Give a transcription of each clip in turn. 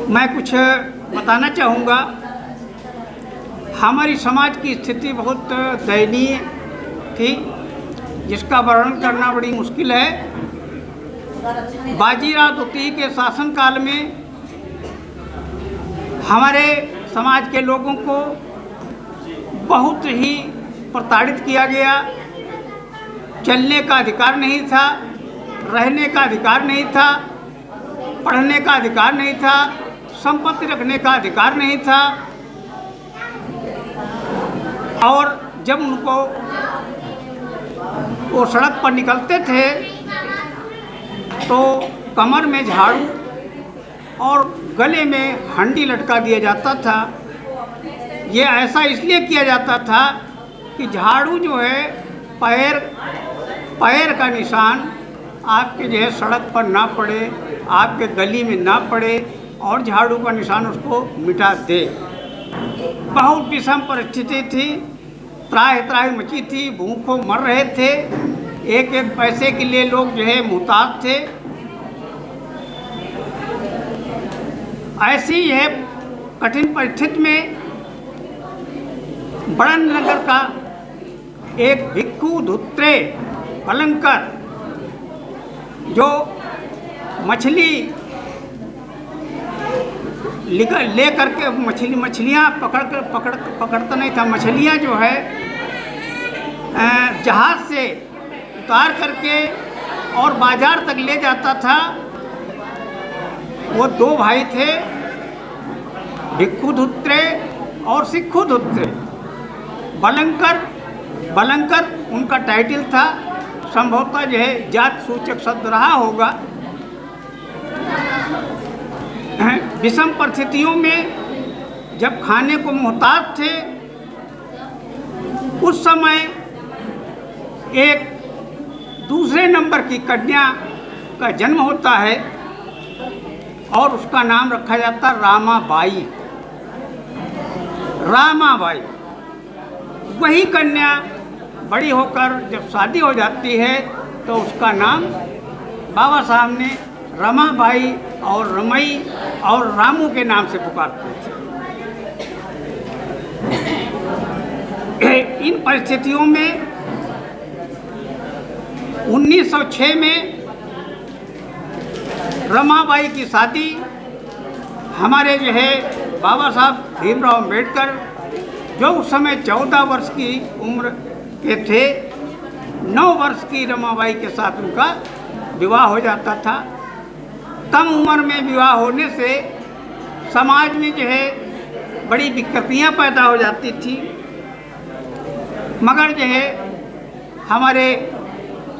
मैं कुछ बताना चाहूँगा। हमारी समाज की स्थिति बहुत दयनीय थी, जिसका वर्णन करना बड़ी मुश्किल है। बाजीराव द्वितीय के शासनकाल में हमारे समाज के लोगों को बहुत ही प्रताड़ित किया गया। चलने का अधिकार नहीं था, रहने का अधिकार नहीं था, पढ़ने का अधिकार नहीं था, संपत्ति रखने का अधिकार नहीं था। और जब उनको वो सड़क पर निकलते थे तो कमर में झाड़ू और गले में हंडी लटका दिया जाता था। ये ऐसा इसलिए किया जाता था कि झाड़ू जो है पैर का निशान आपके जो है सड़क पर ना पड़े, आपके गली में ना पड़े और झाड़ू का निशान उसको मिटा दे। बहुत विषम परिस्थिति थी, त्राहि मची थी, भूखों मर रहे थे। एक एक पैसे के लिए लोग जो है मुहताज थे। ऐसी यह कठिन परिस्थिति में बड़न नगर का एक भिक्खु धुत्रे पलंकर, जो मछली ले करके मछलियाँ पकड़ता नहीं था। मछलियाँ जो है जहाज़ से उतार करके और बाजार तक ले जाता था। वो दो भाई थे, भिक्खु धुत्रे और सिक्खु धुत्रे। बलंकर उनका टाइटल था, संभवतः जो है जात सूचक शब्द रहा होगा। विषम परिस्थितियों में जब खाने को मुहताज थे, उस समय एक दूसरे नंबर की कन्या का जन्म होता है और उसका नाम रखा जाता रामाबाई। वही कन्या बड़ी होकर जब शादी हो जाती है तो उसका नाम बाबा साहब ने रमाबाई और रमई और रामू के नाम से पुकारते थे। इन परिस्थितियों में 1906 में रमाबाई की शादी हमारे जो है बाबा साहब भीमराव अम्बेडकर, जो उस समय 14 वर्ष की उम्र के थे, 9 वर्ष की रमाबाई के साथ उनका विवाह हो जाता था। कम उम्र में विवाह होने से समाज में जो है बड़ी विकृतियाँ पैदा हो जाती थी। मगर जो है हमारे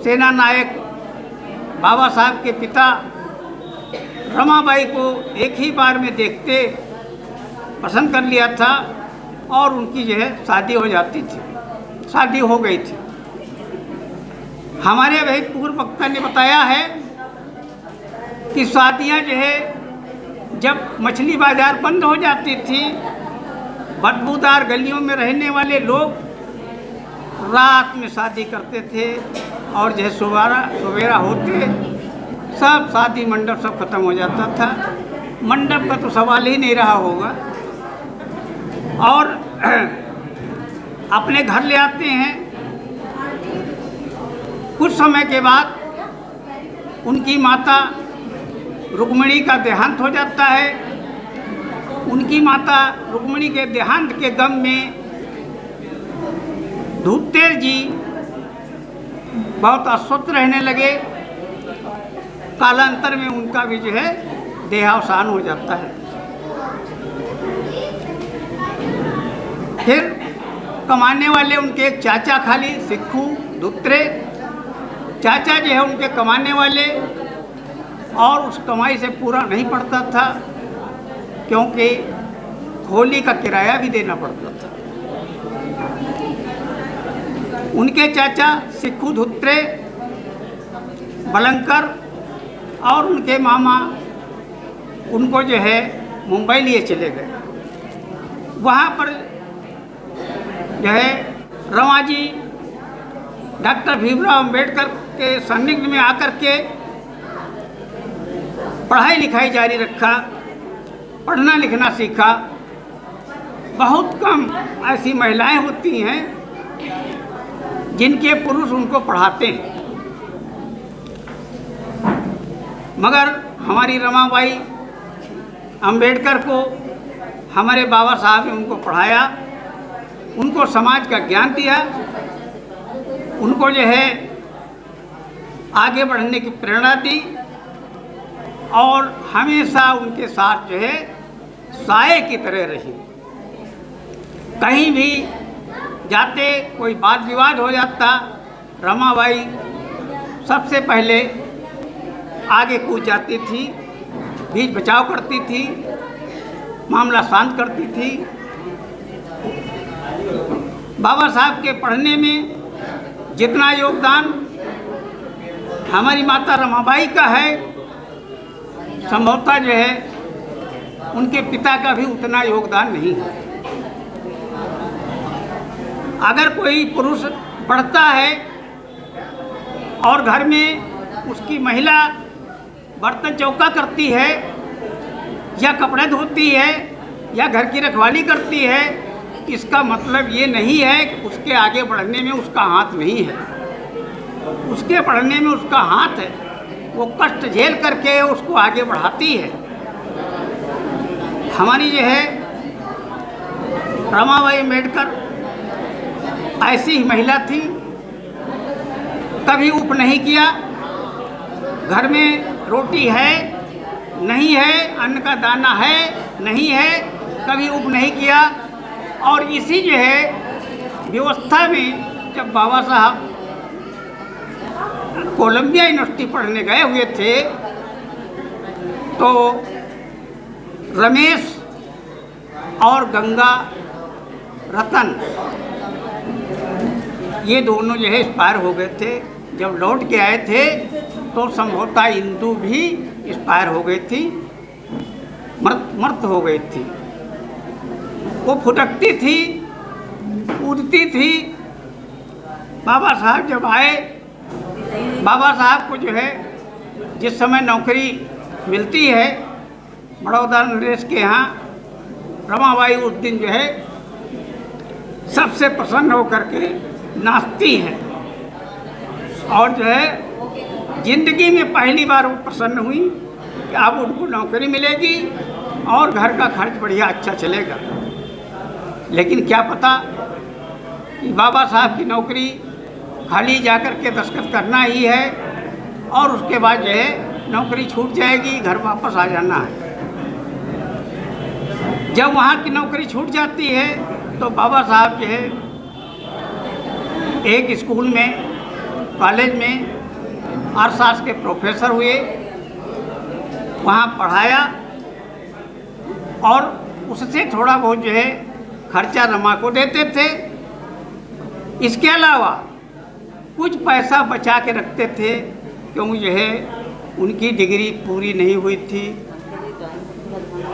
सेना नायक बाबा साहब के पिता रमाबाई को एक ही बार में देखते पसंद कर लिया था और उनकी जो है शादी हो गई थी। हमारे भाई पूर्व वक्ता ने बताया है कि शादियां जो है जब मछली बाजार बंद हो जाती थी, बदबूदार गलियों में रहने वाले लोग रात में शादी करते थे और जो है सवेरा होते सब शादी मंडप सब खत्म हो जाता था। मंडप का तो सवाल ही नहीं रहा होगा। और अपने घर ले आते हैं। कुछ समय के बाद उनकी माता रुक्मिणी का देहांत हो जाता है। उनकी माता रुक्मिणी के देहांत के गम में धुत्तेर जी बहुत अस्वस्थ रहने लगे। कालांतर में उनका भी जो है देहावसान हो जाता है। फिर कमाने वाले उनके एक चाचा खाली सिक्खु धुत्रे चाचा जो है उनके कमाने वाले, और उस कमाई से पूरा नहीं पड़ता था क्योंकि खोली का किराया भी देना पड़ता था। उनके चाचा सिक्खु धुत्रे बलंकर और उनके मामा उनको जो है मुंबई लिए चले गए। वहाँ पर जो है रमाजी डॉक्टर भीमराव अम्बेडकर के सानिध्य में आकर के पढ़ाई लिखाई जारी रखा। पढ़ना लिखना सीखा। बहुत कम ऐसी महिलाएं होती हैं जिनके पुरुष उनको पढ़ाते हैं, मगर हमारी रमाबाई अंबेडकर को हमारे बाबा साहब ने उनको पढ़ाया, उनको समाज का ज्ञान दिया, उनको जो है आगे बढ़ने की प्रेरणा दी और हमेशा उनके साथ जो है साए की तरह रही। कहीं भी जाते कोई वाद विवाद हो जाता, रमाबाई सबसे पहले आगे कूद जाती थी, बीच बचाव करती थी, मामला शांत करती थी। बाबा साहब के पढ़ने में जितना योगदान हमारी माता रमाबाई का है, संभवतः जो है उनके पिता का भी उतना योगदान नहीं है। अगर कोई पुरुष पढ़ता है और घर में उसकी महिला बर्तन चौका करती है या कपड़े धोती है या घर की रखवाली करती है, इसका मतलब ये नहीं है कि उसके आगे बढ़ने में उसका हाथ नहीं है। उसके पढ़ने में उसका हाथ है, वो कष्ट झेल करके उसको आगे बढ़ाती है। हमारी जो है रमाबाई अम्बेडकर ऐसी ही महिला थी, कभी उप नहीं किया। घर में रोटी है नहीं है, अन्न का दाना है नहीं है, कभी उप नहीं किया। और इसी जो है व्यवस्था में जब बाबा साहब कोलंबिया यूनिवर्सिटी पढ़ने गए हुए थे तो रमेश और गंगा रतन ये दोनों जो है एक्सपायर हो गए थे। जब लौट के आए थे तो संभवतः इंदु भी एक्सपायर हो गई थी, मृत हो गई थी। वो फुटकती थी, कूदती थी। बाबा साहब जब आए, बाबा साहब को जो है जिस समय नौकरी मिलती है बड़ौदा नरेश के यहाँ, रमाबाई उस दिन जो है सबसे प्रसन्न होकर के नाचती है और जो है जिंदगी में पहली बार वो प्रसन्न हुई कि अब उनको नौकरी मिलेगी और घर का खर्च बढ़िया अच्छा चलेगा। लेकिन क्या पता कि बाबा साहब की नौकरी खाली जाकर के दस्तखत करना ही है और उसके बाद जो है नौकरी छूट जाएगी, घर वापस आ जाना है। जब वहाँ की नौकरी छूट जाती है तो बाबा साहब जो है एक स्कूल में, कॉलेज में अर्थशास्त्र के प्रोफेसर हुए, वहाँ पढ़ाया और उससे थोड़ा बहुत जो है खर्चा रमा को देते थे। इसके अलावा कुछ पैसा बचा के रखते थे क्योंकि जो है उनकी डिग्री पूरी नहीं हुई थी।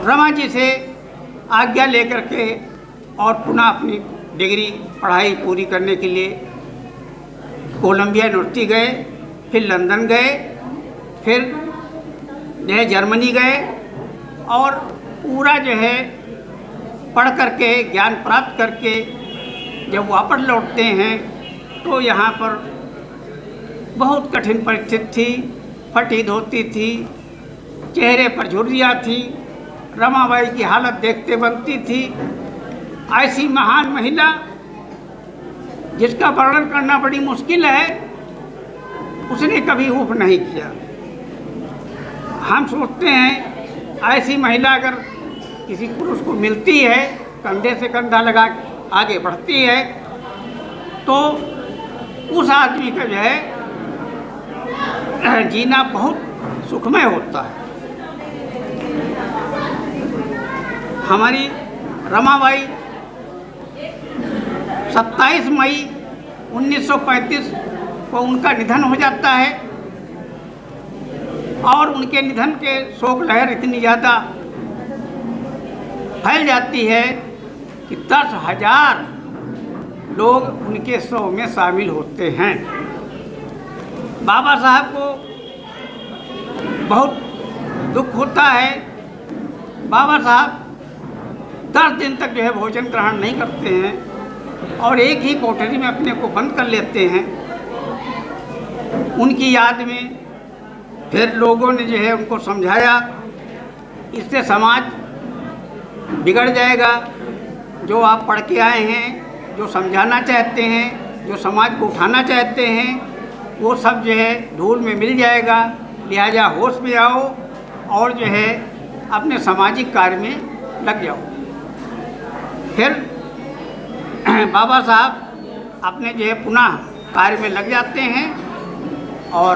रमा जी से आज्ञा लेकर के और पुनः अपनी डिग्री पढ़ाई पूरी करने के लिए कोलंबिया यूनिवर्सिटी गए, फिर लंदन गए, फिर जो है जर्मनी गए और पूरा जो है पढ़ करके ज्ञान प्राप्त करके जब वापस लौटते हैं तो यहाँ पर बहुत कठिन परिस्थिति थी, फटी धोती थी, चेहरे पर झुर्रियाँ थी। रमाबाई की हालत देखते बनती थी। ऐसी महान महिला जिसका वर्णन करना बड़ी मुश्किल है, उसने कभी ऊप नहीं किया। हम सोचते हैं ऐसी महिला अगर किसी पुरुष को मिलती है, कंधे से कंधा लगा आगे बढ़ती है, तो उस आदमी का जो है जीना बहुत सुखमय होता है। हमारी रमाबाई 27 मई 1935 को उनका निधन हो जाता है और उनके निधन के शोक लहर इतनी ज़्यादा फैल जाती है कि 10,000 लोग उनके शव में शामिल होते हैं। बाबा साहब को बहुत दुख होता है। बाबा साहब 10 दिन तक जो है भोजन ग्रहण नहीं करते हैं और एक ही कोठरी में अपने को बंद कर लेते हैं। उनकी याद में फिर लोगों ने जो है उनको समझाया, इससे समाज बिगड़ जाएगा। जो आप पढ़ के आए हैं, जो समझाना चाहते हैं, जो समाज को उठाना चाहते हैं, वो सब जो है धूल में मिल जाएगा। लिहाजा होश में आओ और जो है अपने सामाजिक कार्य में लग जाओ। फिर बाबा साहब अपने जो है पुनः कार्य में लग जाते हैं। और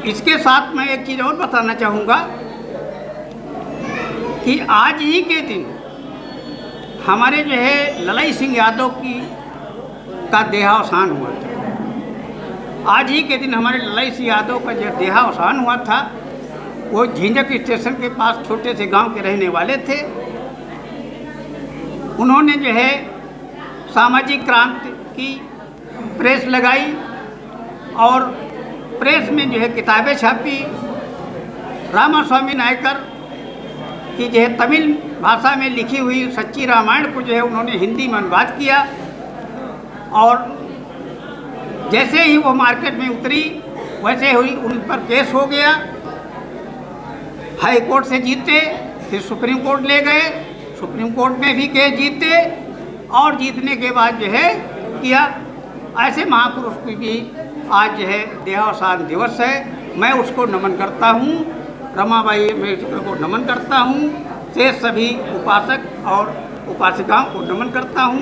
इसके साथ मैं एक चीज़ और बताना चाहूँगा कि आज ही के दिन हमारे जो है ललाई सिंह यादव का देहावसान हुआ था। आज ही के दिन हमारे ललाई सिंह यादव का जो देहावसान हुआ था, वो झिंझक स्टेशन के पास छोटे से गांव के रहने वाले थे। उन्होंने जो है सामाजिक क्रांति की प्रेस लगाई और प्रेस में जो है किताबें छापी। रामास्वामी नायकर की जो है तमिल भाषा में लिखी हुई सच्ची रामायण को जो है उन्होंने हिंदी में अनुवाद किया। और जैसे ही वो मार्केट में उतरी वैसे ही उन पर केस हो गया। हाई कोर्ट से जीते, फिर सुप्रीम कोर्ट ले गए, सुप्रीम कोर्ट में भी केस जीते और जीतने के बाद जो है किया। ऐसे महापुरुष की भी आज जो है देहावसान दिवस है। मैं उसको नमन करता हूँ, रमाबाई अम्बेडकर को नमन करता हूँ, शेष सभी उपासक और उपासिकाओं को नमन करता हूँ।